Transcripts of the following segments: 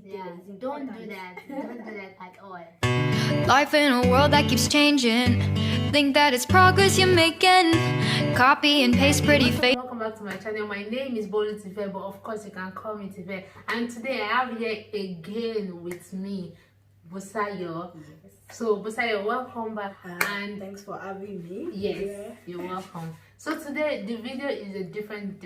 details. Yeah, don't do that. Don't do that at all. Life in a world that keeps changing. Think that it's progress you're making. Copy and paste pretty face. Welcome back to my channel. My name is Bolu Tife, but of course you can call me Tife. And today I have here again with me Busayo. Yes. So Busayo, welcome back. And thanks for having me. Yes, you're welcome. So today the video is a different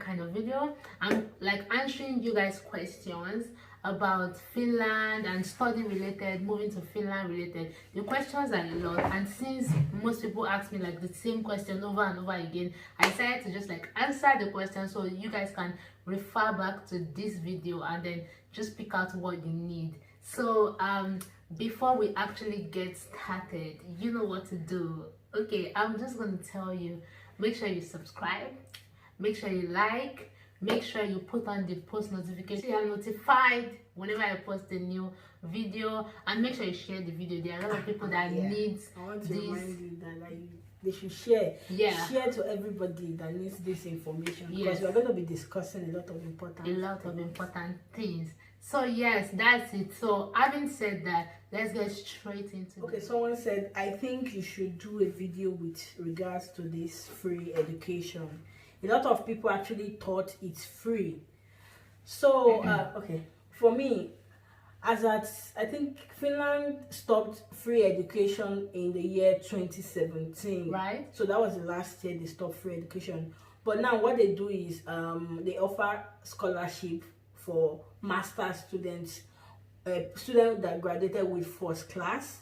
kind of video. I'm like answering you guys questions about Finland and study related, moving to Finland related. The questions are a lot, and since most people ask me like the same question over and over again, I decided to just like answer the question so you guys can refer back to this video and then just pick out what you need. So before we actually get started, you know what to do. Okay, I'm just going to tell you, make sure you subscribe, make sure you like, make sure you put on the post notification so you are notified whenever I post a new video, and make sure you share the video. There are a lot of people that need I want to this. remind you that they should share. Yeah. Share to everybody that needs this information. Yes. Because we're going to be discussing a lot of important things. So yes, that's it. So having said that, let's get straight into Okay, someone said, I think you should do a video with regards to this free education. A lot of people actually thought it's free. So, okay, for me, I think Finland stopped free education in the year 2017. Right. So that was the last year they stopped free education. But now what they do is they offer scholarship for master students, students that graduated with first class.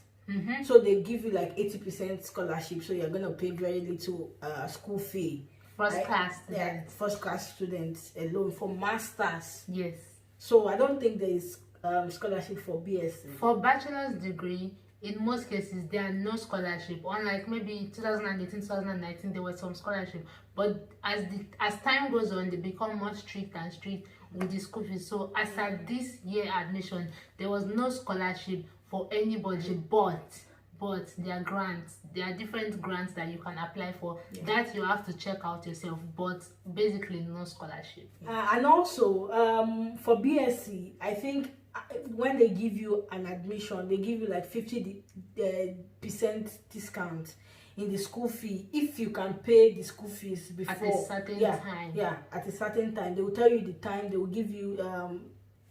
So they give you like 80% scholarship, so you're gonna pay very little school fee. First class students. Yeah, first class students alone for masters. Yes. So I don't think there is scholarship for BSc. For bachelor's degree, in most cases there are no scholarship. Unlike maybe 2018, 2019, there was some scholarship. But as time goes on, they become more strict and strict with the school fees. So as at this year admission, there was no scholarship for anybody, but there are grants. There are different grants that you can apply for. Yeah. That you have to check out yourself, but basically no scholarship. And also for BSc, I think when they give you an admission, they give you like 50% discount in the school fee if you can pay the school fees before at a certain time. Yeah, at a certain time. They will tell you the time. They will give you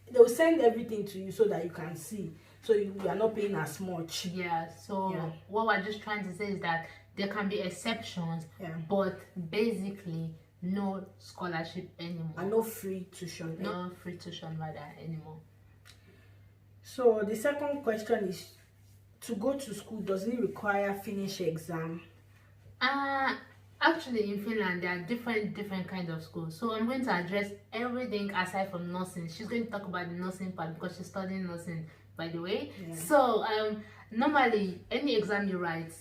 they will send everything to you so that you can see, so you are not paying as much. Yeah, so what we're just trying to say is that there can be exceptions, but basically no scholarship anymore, and no free tuition. No free tuition rather anymore. So the second question is, to go to school, does it require Finnish exam? Actually in Finland there are different kinds of schools, so I'm going to address everything aside from nursing. She's going to talk about the nursing part because she's studying nursing, by the way. So normally any exam you write,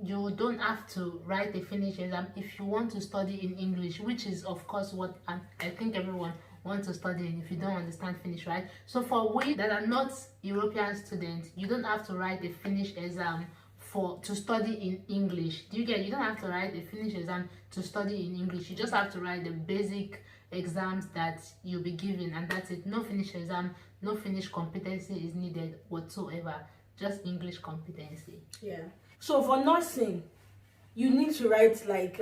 you don't have to write a Finnish exam if you want to study in English, which is of course what I think everyone wants to study in if you don't understand Finnish, right? So for we that are not European students, you don't have to write a Finnish exam to study in English. Do you get? You don't have to write a Finnish exam to study in English. You just have to write the basic exams that you'll be given, and that's it. No Finnish exam, no Finnish competency is needed whatsoever, just English competency. Yeah. So for nursing, you need to write like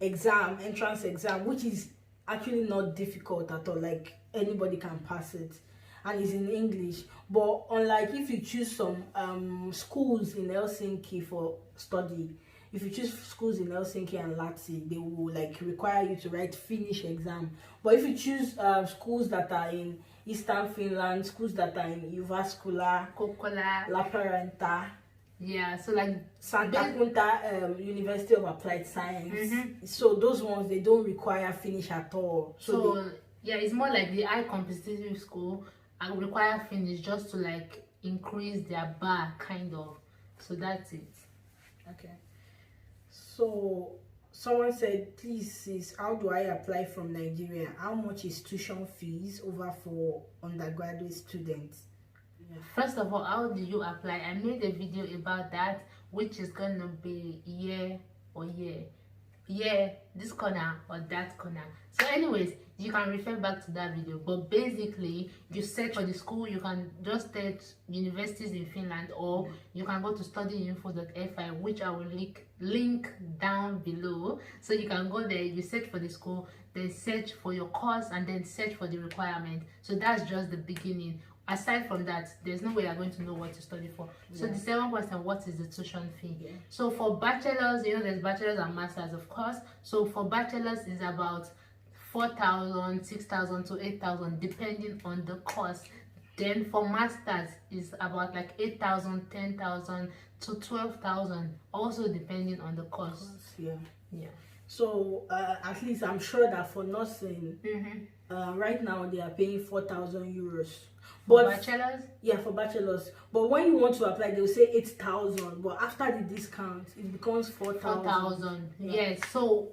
entrance exam, which is actually not difficult at all. Like anybody can pass it, and it's in English. But unlike if you choose some schools in Helsinki for study, if you choose schools in Helsinki and Lahti, they will like require you to write Finnish exam. But if you choose schools that are in Eastern Finland, schools that are in Jyväskylä, Kokkola, Lappeenranta, so like Santa Punta University of Applied Science. So those ones, they don't require Finnish at all. So it's more like the high competitive school and require Finnish just to like increase their bar, kind of. So that's it. Okay. So someone said, please sis, how do I apply from Nigeria? How much is tuition fees over for undergraduate students? First of all, how do you apply? I made a video about that, which is gonna be year this corner or that corner. So anyways, you can refer back to that video. But basically, you search for the school. You can just search universities in Finland, or you can go to studyinfo.fi, which I will link down below. So you can go there, you search for the school, then search for your course, and then search for the requirement. So that's just the beginning. Aside from that, there's no way you're going to know what to study for. So the second question, what is the tuition fee? So for bachelors, there's bachelors and masters, of course. So for bachelors, it's about 4,000, 6,000 to 8,000, depending on the course. Then for masters, it's about like 8,000, 10,000 to 12,000, also depending on the course. Yeah. So at least I'm sure that for nursing, right now they are paying 4,000 euros. But bachelors? Yeah, for bachelors. But when you want to apply, they'll say 8,000. But after the discount, it becomes 4,000. 4,000. Yes. So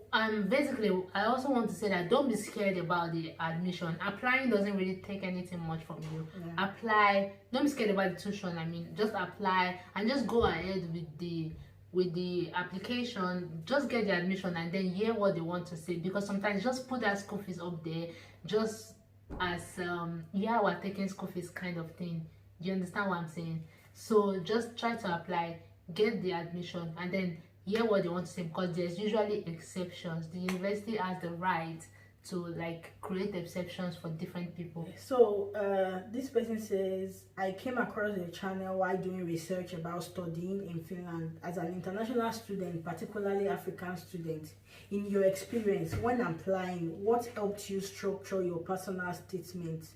basically, I also want to say that don't be scared about the admission. Applying doesn't really take anything much from you. Apply. Don't be scared about the tuition. I mean, just apply and just go ahead with the application. Just get the admission and then hear what they want to say, because sometimes just put that school fees up there just as we're taking school fees kind of thing. Do you understand what I'm saying? So just try to apply, get the admission, and then hear what they want to say, because there's usually exceptions. The university has the right to like create exceptions for different people. So this person says, I came across a channel while doing research about studying in Finland as an international student, particularly African student. In your experience when applying, what helped you structure your personal statement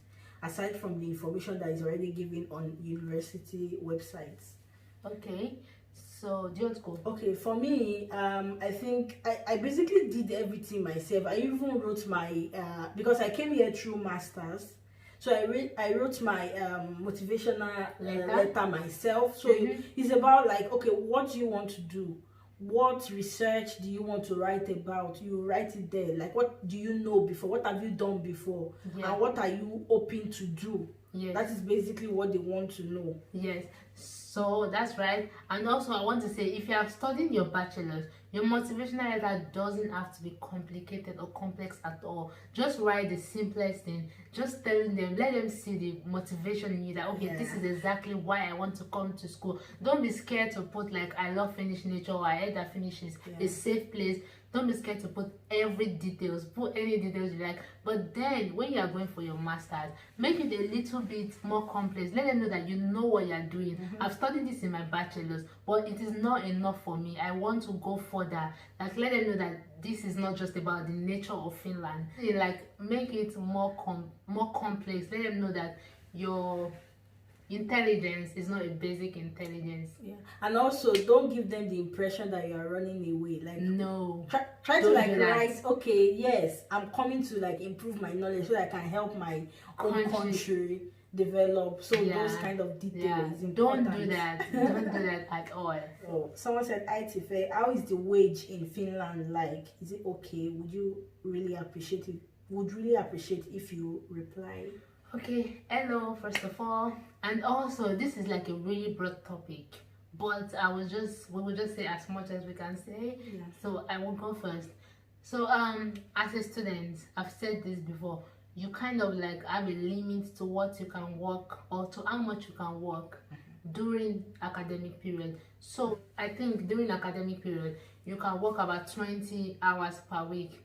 aside from the information that is already given on university websites? Okay, so do you want to go? Okay, for me, I think I basically did everything myself. I even wrote my because I came here through masters, so I wrote my motivational letter myself. So it's about like, okay, what do you want to do? What research do you want to write about? You write it there. Like, what do you know before? What have you done before? And what are you hoping to do? That is basically what they want to know. Yes, so that's right. And also I want to say, if you are studying your bachelor's, your motivational letter doesn't have to be complicated or complex at all. Just write the simplest thing, just telling them, let them see the motivation in you, that okay, this is exactly why I want to come to school. Don't be scared to put like, I love Finnish nature, or I heard that Finnish is a safe place. Don't be scared to put every details, put any details you like. But then when you are going for your master's, make it a little bit more complex. Let them know that you know what you are doing. I've studied this in my bachelor's, but it is not enough for me. I want to go further. Like, let them know that this is not just about the nature of Finland. Like, make it more complex. Let them know that your intelligence is not a basic intelligence. And also don't give them the impression that you are running away. Like, no, try to like write, okay, yes, I'm coming to like improve my knowledge so that I can help my own country develop. So those kind of details don't do that. Don't do that at all. Oh, someone said, Itife, how is the wage in Finland like? Is it okay? Would you really appreciate it? Would really appreciate if you reply. Okay, hello first of all, and also this is like a really broad topic, but we will just say as much as we can say. So I will go first. So as a student, I've said this before, you kind of like have a limit to what you can work or to how much you can work during academic period. So I think during academic period you can work about 20 hours per week,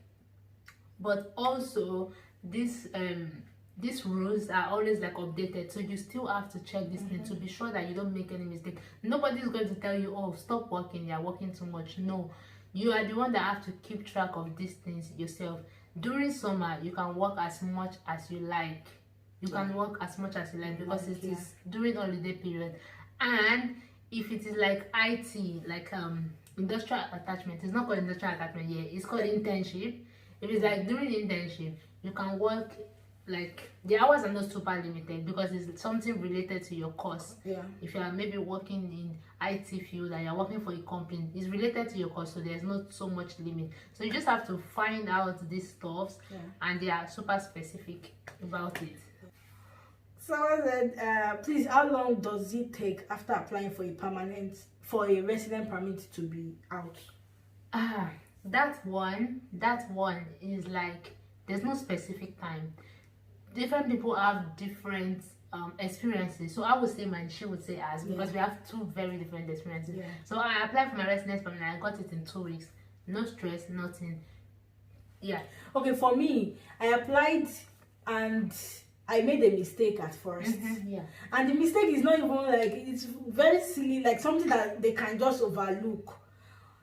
but also these rules are always like updated, so you still have to check this thing to be sure that you don't make any mistake. Nobody's going to tell you, oh, stop working, you're working too much. No, you are the one that have to keep track of these things yourself. During summer you can work as much as you like. You can work as much as you like, because it is during holiday period. And if it is like IT, like industrial attachment, it's not called industrial attachment yet, it's called internship. If it's like during internship, you can work, like the hours are not super limited because it's something related to your course. If you are maybe working in IT field and you're working for a company, it's related to your course, so there's not so much limit. So you just have to find out these stuffs, and they are super specific about it. Someone said, please, how long does it take after applying for a resident permit to be out? That one is like there's no specific time. Different people have different experiences. So I would say mine, she would say ours, because we have two very different experiences. So I applied for my residence permit and I got it in 2 weeks. No stress, nothing. Okay, for me, I applied and I made a mistake at first. And the mistake is not even like, it's very silly, like something that they can just overlook.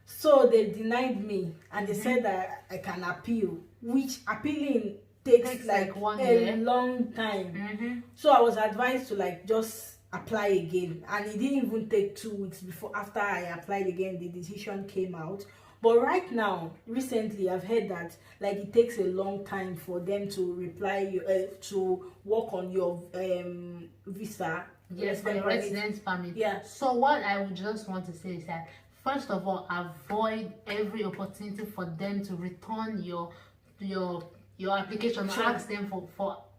So they denied me and they said that I can appeal, which appealing takes like a long time. So I was advised to like just apply again, and it didn't even take 2 weeks before after I applied again the decision came out. But right now, recently, I've heard that like it takes a long time for them to reply to work on your visa. Yes, for your residence permit. So what I would just want to say is that, first of all, avoid every opportunity for them to return your application, or ask them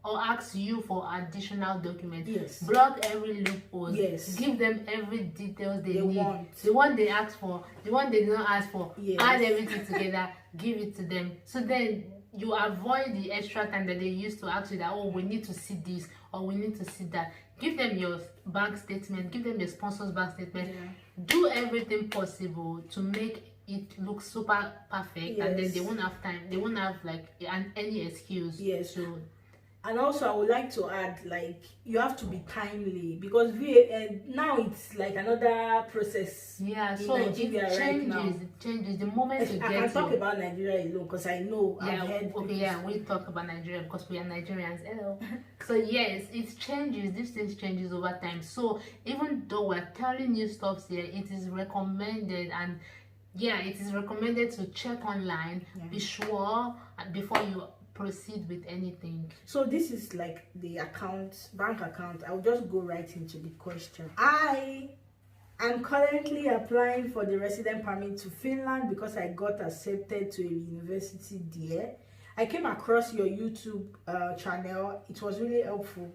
or ask you for additional documents. Block every loophole. Give them every details they need. The one they ask for, the one they don't ask for, add everything together, give it to them. So then you avoid the extra time that they used to ask you that, oh, we need to see this or we need to see that. Give them your bank statement, give them your sponsor's bank statement. Do everything possible to make it look super perfect, and then they won't have time, they won't have like any excuse. And also I would like to add, like, you have to be timely, because now it's like another process in Nigeria right now. It changes the moment you get. I can talk about Nigeria alone because I know I've heard. We talk about Nigeria because we are Nigerians. Hello. So yes, it changes. These things changes over time. So even though we're telling you stuff here, it is recommended, and it is recommended to check online. Be sure before you proceed with anything. So this is like the bank account. I'll just go right into the question. I am currently applying for the resident permit to Finland because I got accepted to a university there. I came across your YouTube channel. It was really helpful,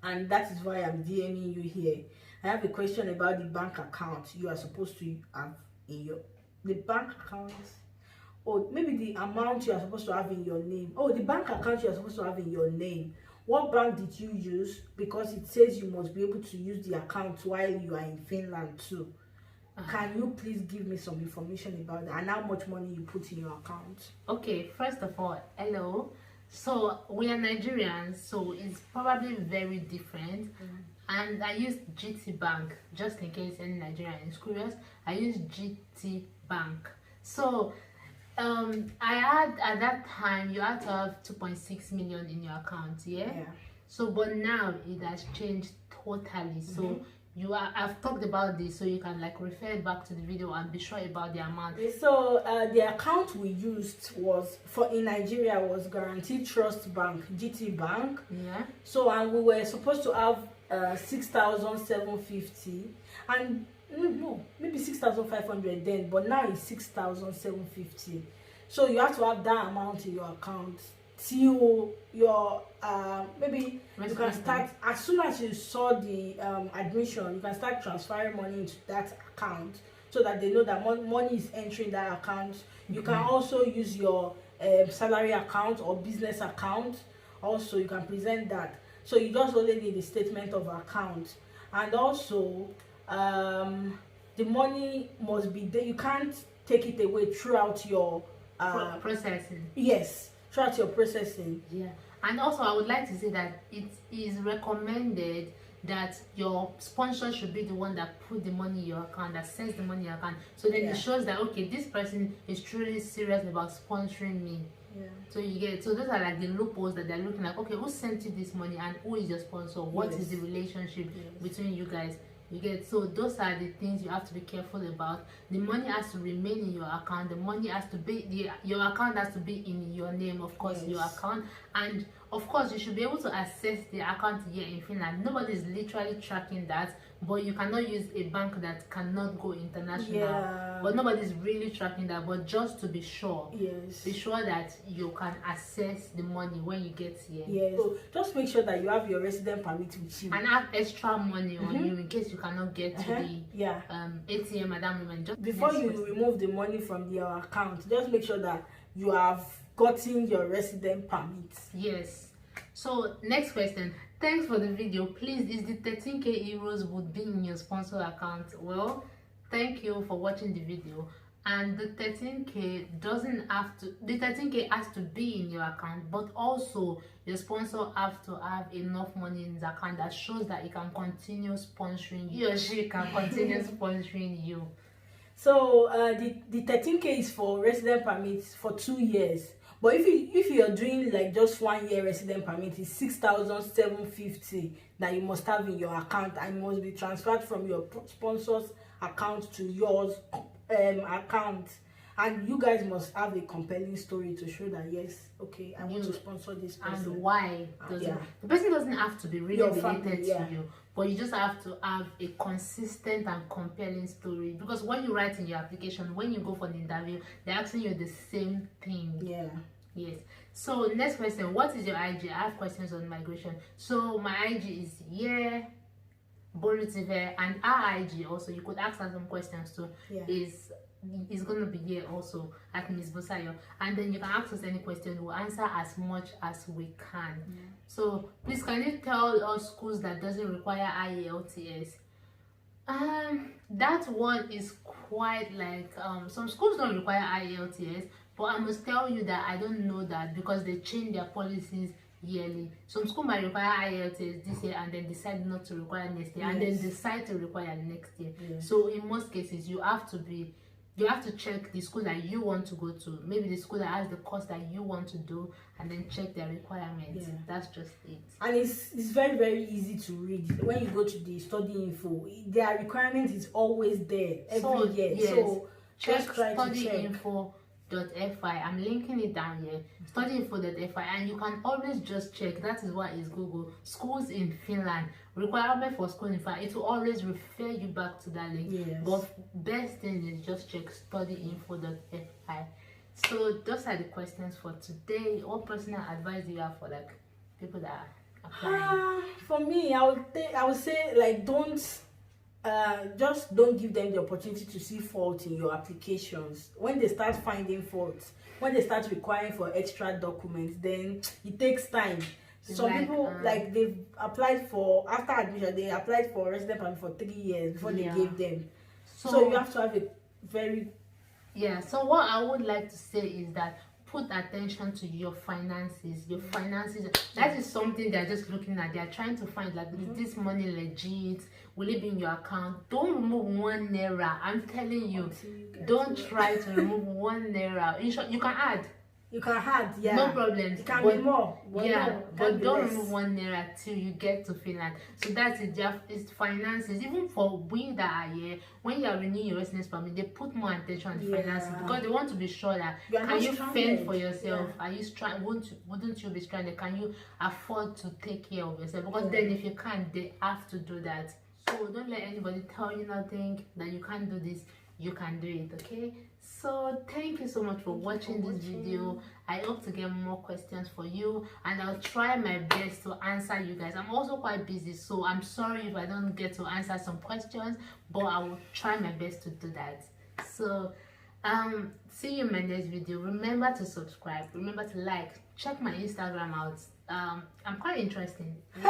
and that is why I'm DMing you here. I have a question about the bank account you are supposed to have in the bank account. Or maybe the amount you are supposed to have in your name. Oh, the bank account you are supposed to have in your name. What bank did you use? Because it says you must be able to use the account while you are in Finland too. Can you please give me some information about that and how much money you put in your account? Okay, first of all, hello. So we are Nigerians, so it's probably very different. And I use GT Bank, just in case any Nigerian is curious. I use GT Bank. So I had, at that time, you had to have 2.6 million in your account. So but now it has changed totally. So I've talked about this, so you can like refer back to the video and be sure about the amount. So the account we used was in Nigeria was Guaranteed Trust Bank, GT Bank. So and we were supposed to have 6,750, and no, maybe 6,500 then, but now it's 6,750. So you have to have that amount in your account till your maybe you can start as soon as you saw the admission. You can start transferring money into that account so that they know that money is entering that account. You can also use your salary account or business account. Also, you can present that. So you just only need a statement of account, and also the money must be there. You can't take it away throughout your processing. Throughout your processing. And also I would like to say that it is recommended that your sponsor should be the one that put the money in your account, that sends the money in your account. So then it shows that, okay, this person is truly serious about sponsoring me. So you get, so those are like the loopholes that they're looking at. Okay, who sent you this money and who is your sponsor? What is the relationship between you guys? You get, so those are the things you have to be careful about. The money has to remain in your account. The money has to be your account has to be in your name, of course, your account. And of course, you should be able to access the account here in Finland. Nobody is literally tracking that, but you cannot use a bank that cannot go international. But nobody is really tracking that. But just to be sure, be sure that you can access the money when you get here. So just make sure that you have your resident permit with you and have extra money on you in case you cannot get to the ATM at that moment. Just before you remove the money from your account, just make sure that you have gotten your resident permit. Yes. So next question. Thanks for the video. Please, is the 13k euros would be in your sponsor account? Well, thank you for watching the video. And the 13k doesn't have to, the 13k has to be in your account, but also your sponsor have to have enough money in his account that shows that he can continue sponsoring you. He or she can continue sponsoring you. So the 13k is for resident permits for 2 years. But if you're doing like just 1 year resident permit, it's 6,750 that you must have in your account and must be transferred from your sponsor's account to yours account. And you guys must have a compelling story to show that yes, okay, I want to sponsor this person. And why? The person doesn't have to be really related to you, but you just have to have a consistent and compelling story. Because when you write in your application, when you go for the interview, they're asking you the same thing. Yeah. Yes. So next question, what is your IG? I have questions on migration. So my IG is Bolutive, and our IG also, you could ask us some questions too. Is gonna be here also at Miss Bosayo, and then you can ask us any question. We'll answer as much as we can. So please, can you tell us schools that doesn't require IELTS? That one is quite like some schools don't require IELTS, but I must tell you that I don't know that because they change their policies yearly. Some school might require IELTS this year and then decide not to require next year, and then decide to require next year. So in most cases, you have to check the school that you want to go to, maybe the school that has the course that you want to do, and then check their requirements. That's just it. And it's very, very easy to read. When you go to the study info, their requirement is always there every year. Yes. So check studyinfo.fi. I'm linking it down here. Studyinfo.fi, and you can always just check. That is why it's Google. Schools in Finland, requirement for school in Finland. It will always refer you back to that link. But best thing is just check studyinfo.fi. So those are the questions for today. What personal advice do you have for like people that are applying? For me, I would say like just don't give them the opportunity to see fault in your applications. When they start finding faults, when they start requiring for extra documents, then it takes time. Some people like they've applied for, after admission they applied for resident permit for 3 years before they gave them. So you have to have a very so what I would like to say is that put attention to your finances. That is something they're just looking at. They're trying to find like, is this money legit? Will it be in your account? Don't remove 1 naira. I'm telling you, don't try to remove 1 naira. You can add. You can add, no problem. It can be more. But don't remove 1 naira till you get to Finland. So that's it. It's finances. Even for we that are here, when you are renewing your residence permit, they put more attention on the finances because they want to be sure that can you fend for yourself? Are you wouldn't you be stranded? Can you afford to take care of yourself? Because then if you can't, they have to do that. So don't let anybody tell you nothing that you can't do this. You can do it, okay? So thank you so much for watching this video. I hope to get more questions for you, and I'll try my best to answer you guys. I'm also quite busy, so I'm sorry if I don't get to answer some questions, but I will try my best to do that. So see you in my next video. Remember to subscribe, remember to like, check my Instagram out. I'm quite interesting, a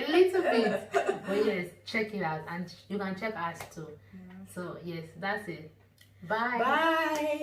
little bit, but yes, check it out, and you can check us too. So yes, that's it. Bye.